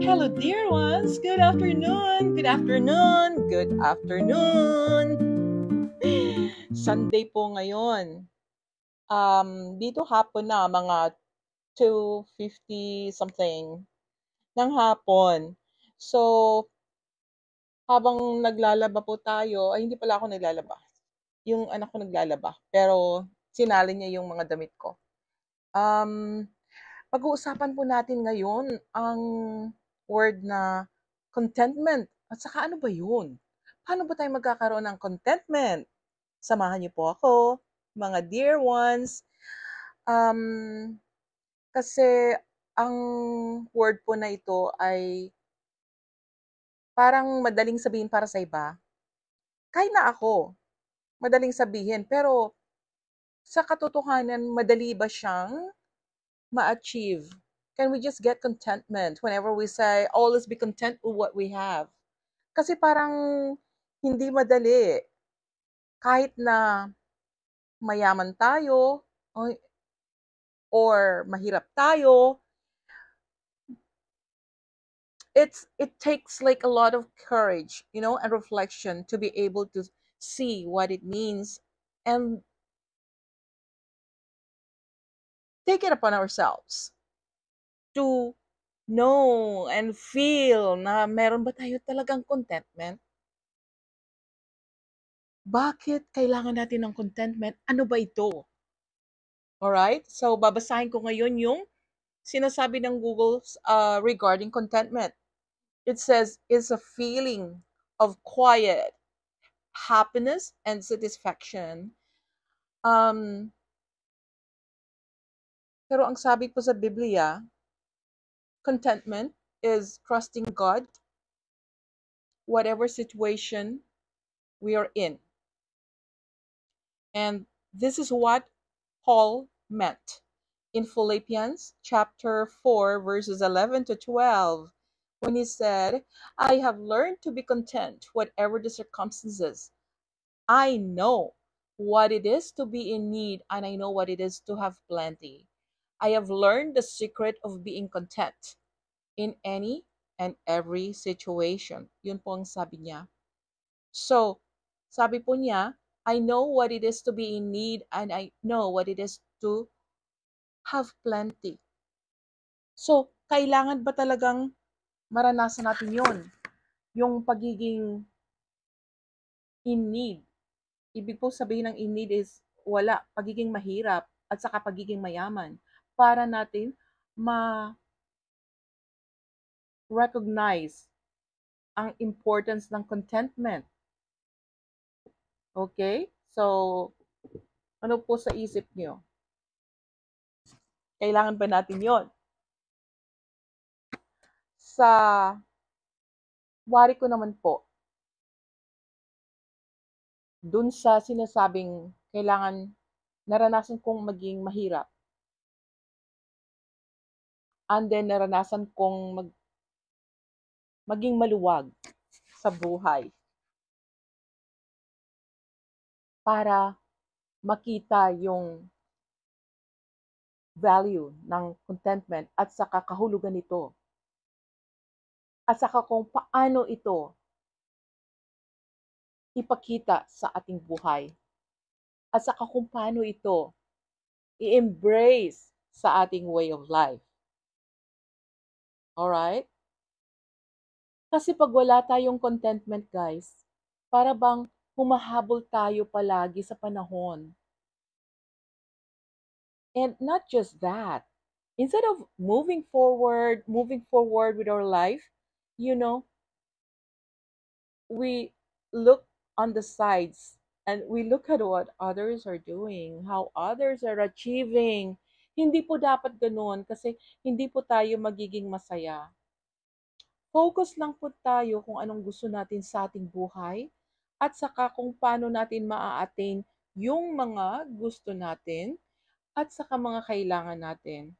Hello, dear ones. Good afternoon. Good afternoon. Good afternoon. Sunday po ngayon. Dito hapon na, mga 2:50 something ng hapon. So, habang naglalaba po tayo, ay hindi pala ako naglalaba. Yung anak ko naglalaba. Pero sinali niya yung mga damit ko. Pag-uusapan po natin ngayon ang word na contentment. At saka ano ba yun? Paano ba tayo magkakaroon ng contentment? Samahan niyo po ako, mga dear ones. Um, Kasi ang word po na ito ay parang madaling sabihin para sa iba. Kahit na ako, madaling sabihin. Pero sa katotohanan, madali ba siyang ma-achieve? Can we just get contentment whenever we say, always be content with what we have? Kasi parang hindi madali. Kahit na mayaman tayo or mahirap tayo, it takes like a lot of courage, and reflection to be able to see what it means and take it upon ourselves to know and feel na meron ba tayo talagang contentment? Bakit kailangan natin ng contentment? Ano ba ito? Alright? So, babasahin ko ngayon yung sinasabi ng Google regarding contentment. It says, it's a feeling of quiet happiness and satisfaction. Pero ang sabi po sa Biblia, contentment is trusting God, whatever situation we are in. And this is what Paul meant in Philippians chapter 4, verses 11 to 12, when he said, I have learned to be content, whatever the circumstances. I know what it is to be in need, and I know what it is to have plenty. I have learned the secret of being content in any and every situation. Yun po ang sabi niya. So, sabi po niya, I know what it is to be in need, and I know what it is to have plenty. So, kailangan ba talagang maranasan natin yon? Yung pagiging in need. Ibig po sabihin ng in need is wala, pagiging mahirap at saka pagiging mayaman para natin ma-recognize ang importance ng contentment. Okay? So, ano po sa isip niyo? Kailangan ba natin yon? Sa wari ko naman po, dun sa sinasabing kailangan naranasan kong maging mahirap. And then naranasan kong maging maluwag sa buhay. Para makita yung value ng contentment at saka kahulugan nito. At saka kung paano ito ipakita sa ating buhay. At saka kung paano ito i-embrace sa ating way of life. Alright? Kasi pag wala tayong contentment, guys, para bang humahabol tayo palagi sa panahon. And not just that. Instead of moving forward with our life, we look on the sides and we look at what others are doing, how others are achieving. Hindi po dapat ganoon kasi hindi po tayo magiging masaya. Focus lang po tayo kung anong gusto natin sa ating buhay at saka kung paano natin maa-attain yung mga gusto natin at saka mga kailangan natin.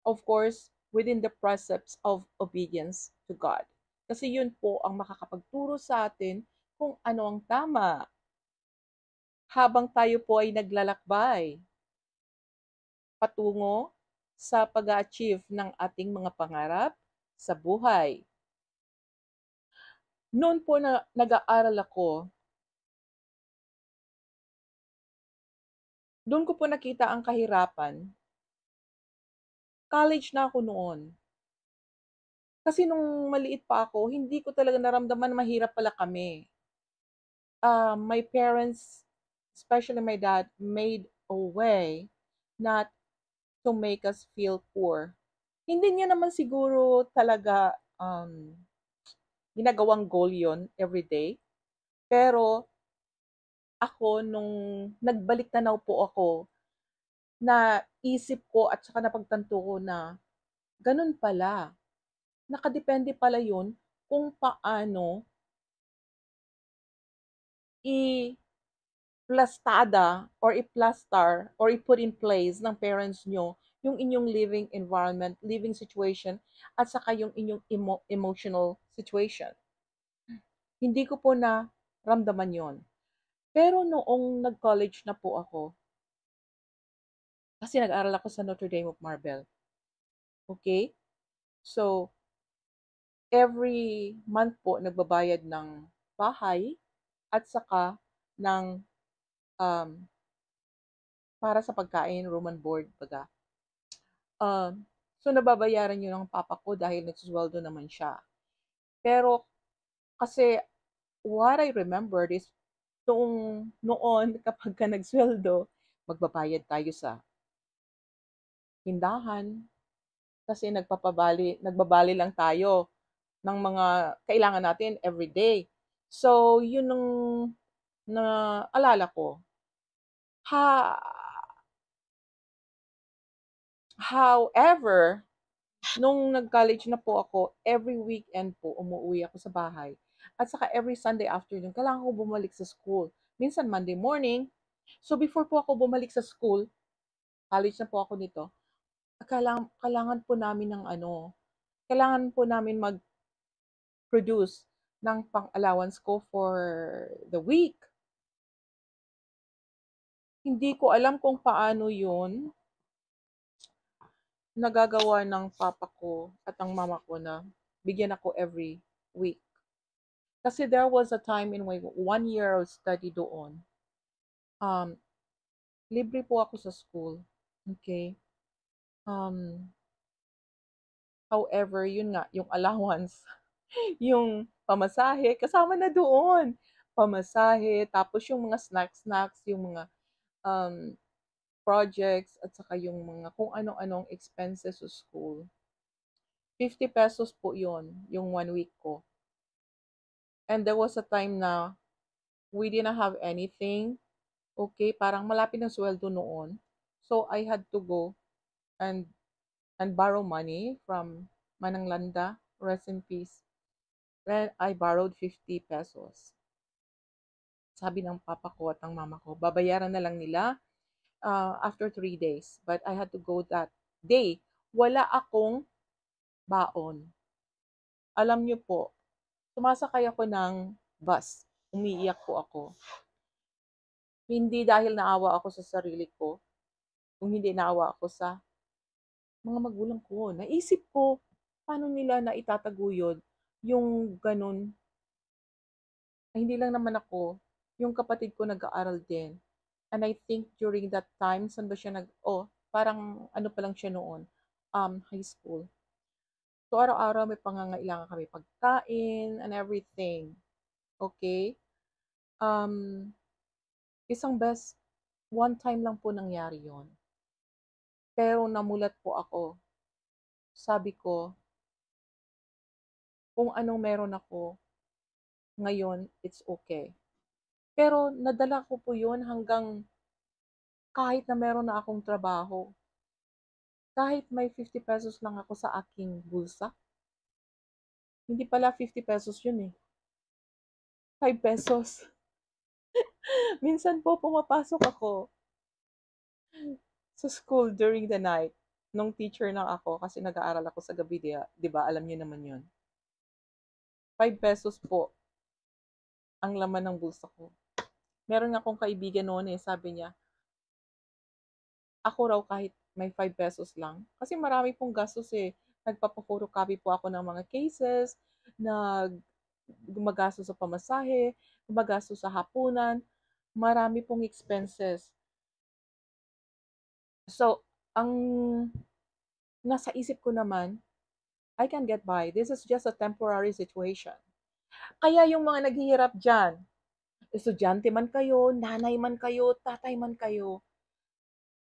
Of course, within the precepts of obedience to God. Kasi yun po ang makakapagturo sa atin kung ano ang tama. Habang tayo po ay naglalakbay patungo sa pag-achieve ng ating mga pangarap sa buhay. Noon po na nag-aaral ako, doon ko po nakita ang kahirapan. College na ako noon. Kasi nung maliit pa ako, hindi ko talaga naramdaman na mahirap pala kami. My parents, especially my dad, made a way not to make us feel poor. Hindi niya naman siguro talaga ginagawang goal yon every day. Pero ako, nung nagbalik tanaw po ako, na isip ko at saka napagtanto ko na ganun pala. Nakadepende pala yun kung paano i-plastada or i-plaster or i-put in place ng parents nyo yung inyong living environment, living situation, at saka yung inyong emotional situation. Hindi ko po na ramdaman yon. Pero noong nag-college na po ako, kasi nag-aral ako sa Notre Dame of Marbel. Okay? So, every month po nagbabayad ng bahay at saka ng um, para sa pagkain, room and board, baga. So, nababayaran yun ng papa ko dahil nagsusweldo naman siya. Pero, kasi, what I remembered is, noon, kapag ka nagsweldo, magbabayad tayo sa tindahan, kasi nagbabali lang tayo ng mga kailangan natin every day. So, yun ang naalala ko. However, nung nag-college na po ako, every weekend po umuwi ako sa bahay. At saka every Sunday afternoon, kailangan ko bumalik sa school. Minsan Monday morning. So before po ako bumalik sa school, college na po ako nito, kailangan po namin ng kailangan po namin mag-produce ng pang-allowance ko for the week. Hindi ko alam kung paano yun nagagawa ng papa ko at ng mama ko na bigyan ako every week. Kasi there was a time in my 1 year of study doon, um, libre po ako sa school. Okay? Um, However, yun nga, yung allowance, yung pamasahe, kasama na doon. Pamasahe, tapos yung mga snacks, yung mga um, projects, at saka yung mga kung ano-anong expenses sa school. 50 pesos po yun, yung 1 week ko. And there was a time na we didn't have anything. Okay, parang malapit ng sweldo noon. So I had to go and borrow money from Manang Landa, rest in peace. Then I borrowed 50 pesos. Sabi ng papa ko at ng mama ko, babayaran na lang nila after 3 days. But I had to go that day. Wala akong baon. Alam niyo po, sumasakay ako ng bus. Umiiyak po ako. Hindi dahil naawa ako sa sarili ko, kung hindi naawa ako sa mga magulang ko. Naisip ko, paano nila na itataguyod yung ganun. Ay, hindi lang naman ako, yung kapatid ko nag-aaral din. And I think during that time, saan ba siya parang ano pa lang siya noon, high school. So, araw-araw may pangangailangan kami pagkain and everything. Okay? Um, one time lang po nangyari yon. Pero namulat po ako. Sabi ko, kung anong meron ako ngayon, it's okay. Pero nadala ko po yun hanggang kahit na meron na akong trabaho. Kahit may 50 pesos lang ako sa aking bulsa. Hindi pala 50 pesos yun eh. 5 pesos. Minsan po pumapasok ako sa school during the night nung teacher na ako kasi nag-aaral ako sa gabi, di ba? Alam niyo naman yun. 5 pesos po ang laman ng bulsa ko. Meron nga akong kaibigan noon sabi niya, ako raw kahit may 5 pesos lang. Kasi marami pong gastos Nagpapa-photocopy po ako ng mga cases, gumagastos sa pamasahe, gumagastos sa hapunan, marami pong expenses. So, ang nasa isip ko naman, I can get by. This is just a temporary situation. Kaya yung mga naghihirap dyan, estudyante man kayo, nanay man kayo, tatay man kayo,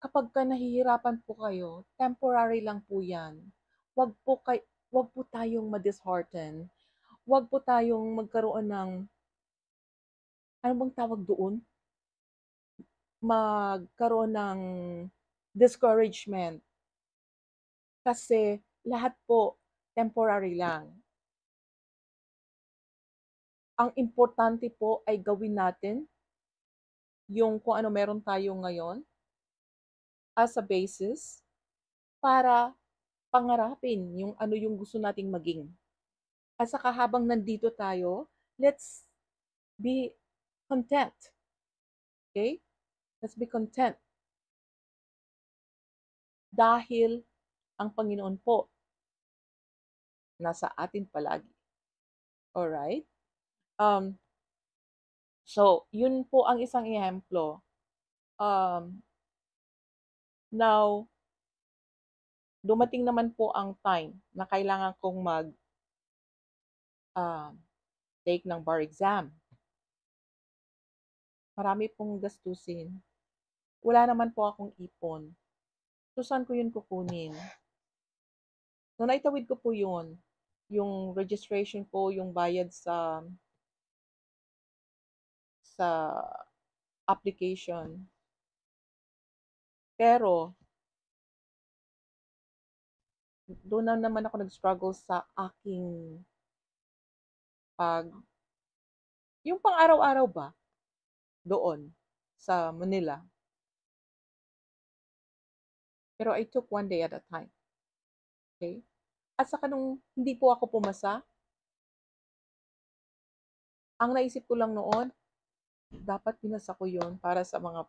kapag ka nahihirapan po kayo, temporary lang po yan. Wag po, wag po tayong ma-dishearten. Wag po tayong magkaroon ng, ano bang tawag doon? Magkaroon ng discouragement. Kasi lahat po temporary lang. Ang importante po ay gawin natin yung kung ano meron tayo ngayon as a basis para pangarapin yung ano yung gusto nating maging. At saka habang nandito tayo, let's be content. Okay? Let's be content. Dahil ang Panginoon po nasa atin palagi. Alright? Um, so, yun po ang isang ehemplo. Now, dumating naman po ang time na kailangan kong take ng bar exam. Marami pong gastusin. Wala naman po akong ipon. So, saan ko yun kukunin? So, naitawid ko po yun. Yung registration ko, yung bayad sa application. Pero, doon na naman ako nag-struggle sa aking yung pang araw-araw ba, doon, sa Manila. Pero I took one day at a time. Okay? At saka nung hindi po ako pumasa, ang naisip ko lang noon, dapat pinasa ko yun para sa mga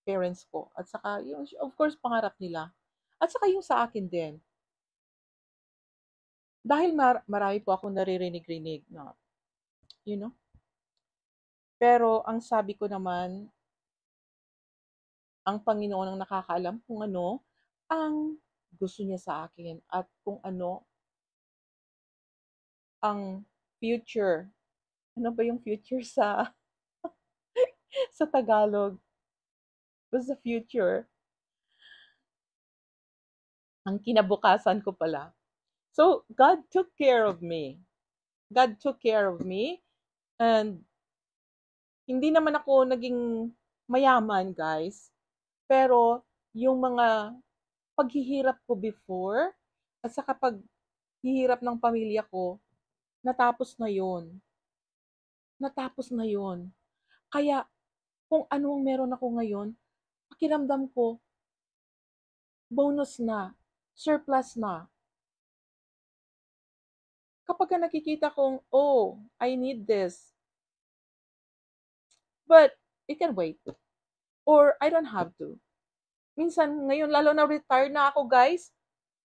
parents ko. At saka, yung, of course, pangarap nila. At saka yung sa akin din. Dahil marami po akong naririnig-rinig na, you know. Pero ang sabi ko naman, ang Panginoon ang nakakaalam kung ano ang gusto niya sa akin at kung ano ang future. Ano ba yung future sa sa Tagalog? What's the future? Ang kinabukasan ko pala. So, God took care of me. God took care of me. And hindi naman ako naging mayaman, guys. Pero yung mga paghihirap ko before, at saka paghihirap ng pamilya ko, natapos na yon. Natapos na yon. Kaya kung ano ang meron ako ngayon, pakiramdam ko, bonus na, surplus na. Kapag nakikita kong, oh, I need this, but it can wait. Or I don't have to. Minsan, ngayon, lalo na retired na ako, guys,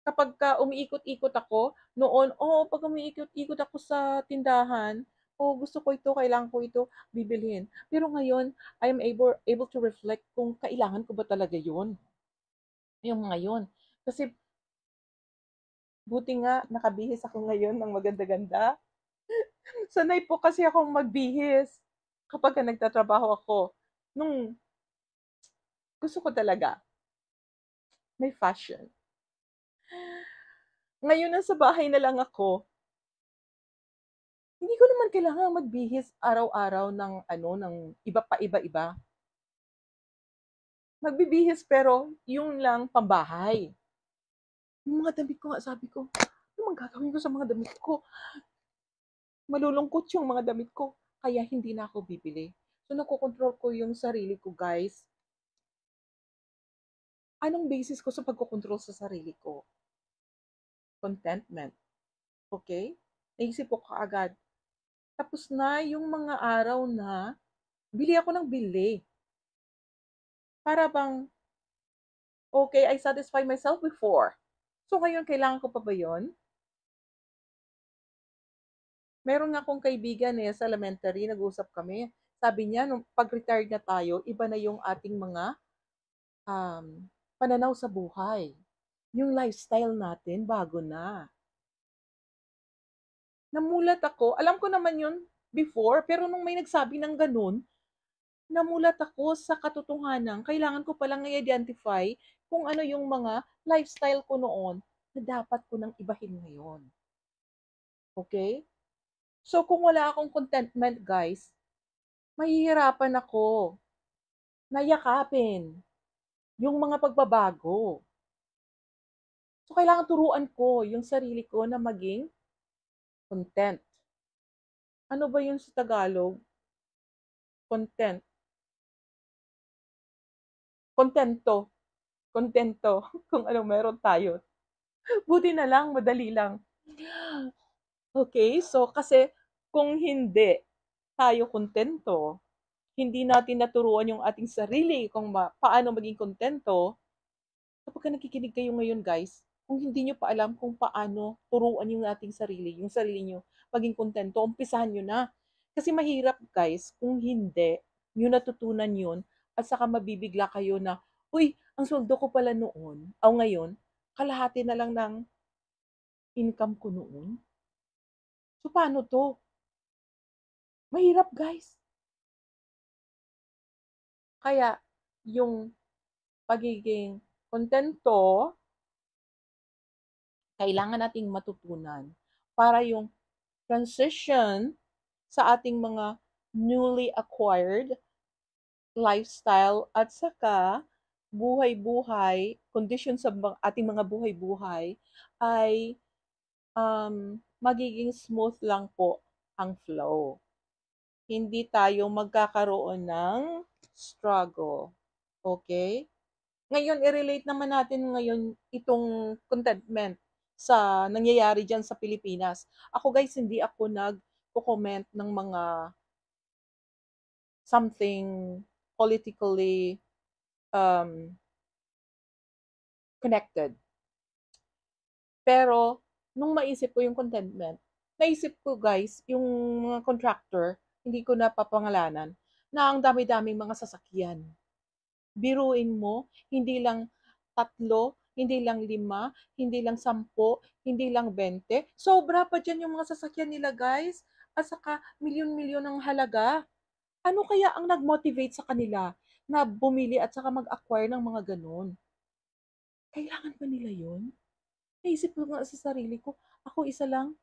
kapag umiikot-ikot ako, noon, pag umiikot-ikot ako sa tindahan, gusto ko ito, kailangan ko ito, bibilhin. Pero ngayon, I am able to reflect kung kailangan ko ba talaga yun. Yung mga yun. Kasi, buti nga, nakabihis ako ngayon ng maganda-ganda. Sanay po kasi akong magbihis kapag nagtatrabaho ako. Nung gusto ko talaga, may fashion. Ngayon, nasa bahay na lang ako, hindi ko naman kailangan magbihis araw-araw ng ng iba pa iba-iba. Magbibihis pero yung lang pambahay. Yung mga damit ko nga, sabi ko, ano mang gagawin ko sa mga damit ko? Malulungkot yung mga damit ko. Kaya hindi na ako bibili. So, nakokontrol ko yung sarili ko, guys. Anong basis ko sa pagkokontrol sa sarili ko? Contentment. Okay? Naisip ko kaagad. Tapos na yung mga araw na bili ako ng bili. Para bang, okay, I satisfy myself before. So ngayon, kailangan ko pa ba yun? Meron nga akong kaibigan sa elementary, nag-usap kami. Sabi niya, nung pag-retire na tayo, iba na yung ating mga um, pananaw sa buhay. Yung lifestyle natin, bago na. Namulat ako. Alam ko naman yun before, pero nung may nagsabi ng ganun, namulat ako sa katotohanan. Kailangan ko palang i-identify kung ano yung mga lifestyle ko noon na dapat ko nang ibahin ngayon. Okay? So, kung wala akong contentment, guys, mahihirapan ako na yakapin yung mga pagbabago. So, kailangan turuan ko yung sarili ko na maging content. Ano ba yun sa Tagalog? Content. Kontento. Kontento. Kung ano meron tayo. Buti na lang, madali lang. Okay, so kasi kung hindi tayo kontento, hindi natin naturuan yung ating sarili kung paano maging kontento, kapag nakikinig kayo ngayon guys, kung hindi nyo pa alam kung paano turuan yung sarili nyo maging kontento, umpisahan nyo na. Kasi mahirap guys, kung hindi nyo natutunan yun, at saka mabibigla kayo na, uy, ang sweldo ko pala noon, o ngayon, kalahati na lang ng income ko noon. So, paano to? Mahirap guys. Kaya, yung pagiging kontento, kailangan nating matutunan para yung transition sa ating mga newly acquired lifestyle at saka buhay-buhay, condition sa ating mga buhay-buhay ay magiging smooth lang po ang flow. Hindi tayo magkakaroon ng struggle. Okay? Ngayon, i-relate naman natin ngayon itong contentment sa nangyayari dyan sa Pilipinas. Ako guys, hindi ako nag-comment ng mga something politically um, connected. Pero, nung maisip ko yung contentment, naisip ko guys, yung mga contractor, hindi ko napapangalanan, na ang dami-daming mga sasakyan. Biruin mo, hindi lang 3, hindi lang 5, hindi lang 10, hindi lang 20. Sobra pa dyan yung mga sasakyan nila guys. At saka milyon-milyon ang halaga. Ano kaya ang nag-motivate sa kanila na bumili at saka mag-acquire ng mga ganun? Kailangan ba nila yun? Naisip ko nga sa sarili ko, ako isa lang,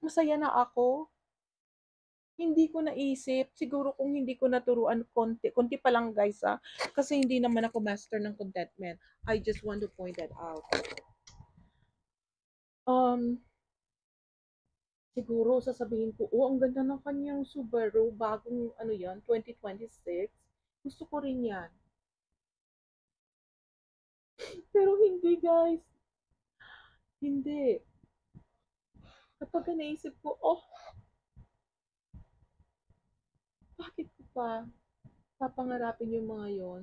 masaya na ako. Hindi ko naisip, siguro kung hindi ko naturuan konti, konti pa lang guys kasi hindi naman ako master ng contentment. I just want to point that out. Um, Siguro sasabihin ko, oh, ang ganda ng kanyang Subaru, bagong ano yan, 2026. Gusto ko rin yan. Pero hindi guys, hindi. Kapag naisip ko, oh, bakit ko pa papangarapin yung mga yon?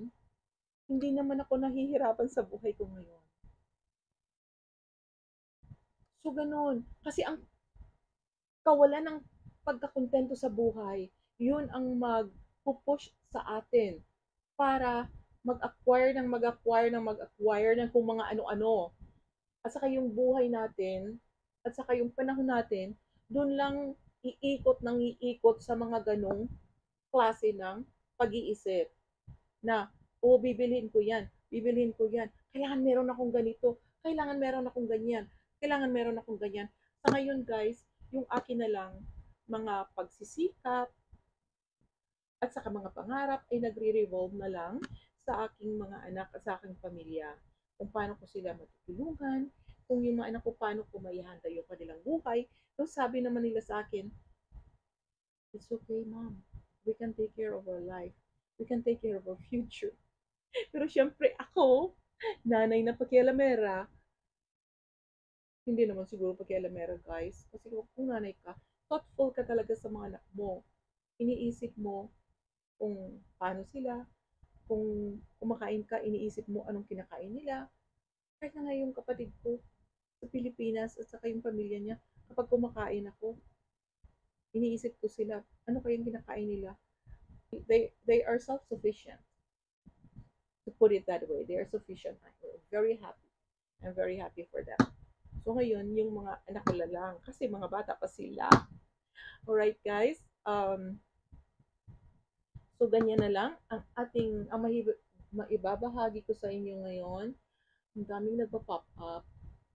Hindi naman ako nahihirapan sa buhay ko ngayon. So, ganun. Kasi ang kawalan ng pagkakontento sa buhay, yun ang mag-push sa atin para mag-acquire ng kung mga ano-ano. At saka yung buhay natin, at saka yung panahon natin, doon lang iikot ng iikot sa mga ganong klase ng pag-iisip na, oh, bibilhin ko yan, kailangan meron akong ganito, kailangan meron akong ganyan, kailangan meron akong ganyan. Sa ngayon guys, yung akin na lang mga pagsisikap at saka mga pangarap ay nagre-revolve na lang sa aking mga anak at sa aking pamilya. Kung paano ko sila matutulungan, kung yung mga anak ko paano ko maihanda yung kanilang buhay. So sabi naman nila sa akin, it's okay mom, we can take care of our life. We can take care of our future. Pero syempre ako, nanay na pakialamera, hindi naman siguro pakialamera guys. Kasi kung nanay ka, thoughtful ka talaga sa mga anak mo. Iniisip mo kung paano sila, kung kumakain ka, iniisip mo anong kinakain nila. Kahit na nga yung kapatid ko sa Pilipinas at saka yung pamilya niya, kapag kumakain ako, iniisip ko sila, ano kayang kinakain nila? They are self-sufficient, to put it that way. They are sufficient. I'm very happy. I'm very happy for them. So ngayon, yung mga anak ko lang, kasi mga bata pa sila. Alright guys, so ganyan na lang ang maibabahagi ko sa inyo ngayon. Ang daming nagpa-pop up.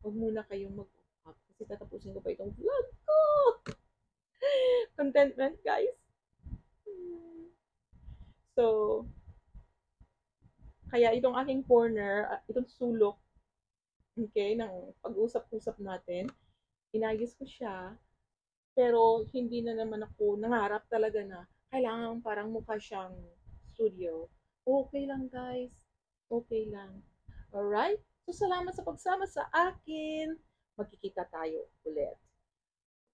Huwag muna kayong mag-pop up kasi tatapusin ko pa itong vlog ko. Contentment guys. So, kaya itong aking corner, itong sulok, okay, ng pag-usap-usap natin, inayos ko siya, pero hindi na naman ako nangarap talaga na kailangan parang mukha siyang studio. Okay lang guys. Okay lang. Alright? So, salamat sa pagsama sa akin. Magkikita tayo ulit.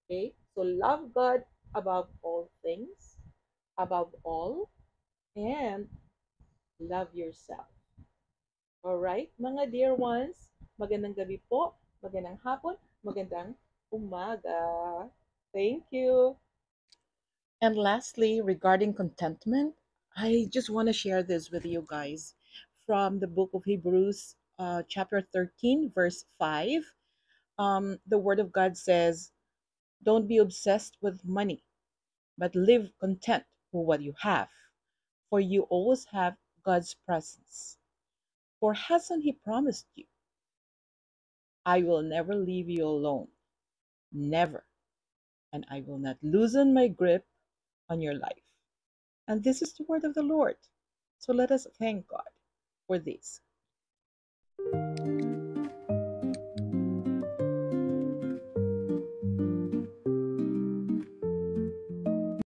Okay? So, love God above all things, above all, and love yourself. Alright? Mga dear ones, magandang gabi po, magandang hapon, magandang umaga. Thank you. And lastly, regarding contentment, I just want to share this with you guys from the book of Hebrews, chapter 13, verse 5. The Word of God says, don't be obsessed with money, but live content with what you have, for you always have God's presence. For hasn't He promised you, I will never leave you alone, never, and I will not loosen my grip on your life. And this is the word of the Lord. So let us thank God for this.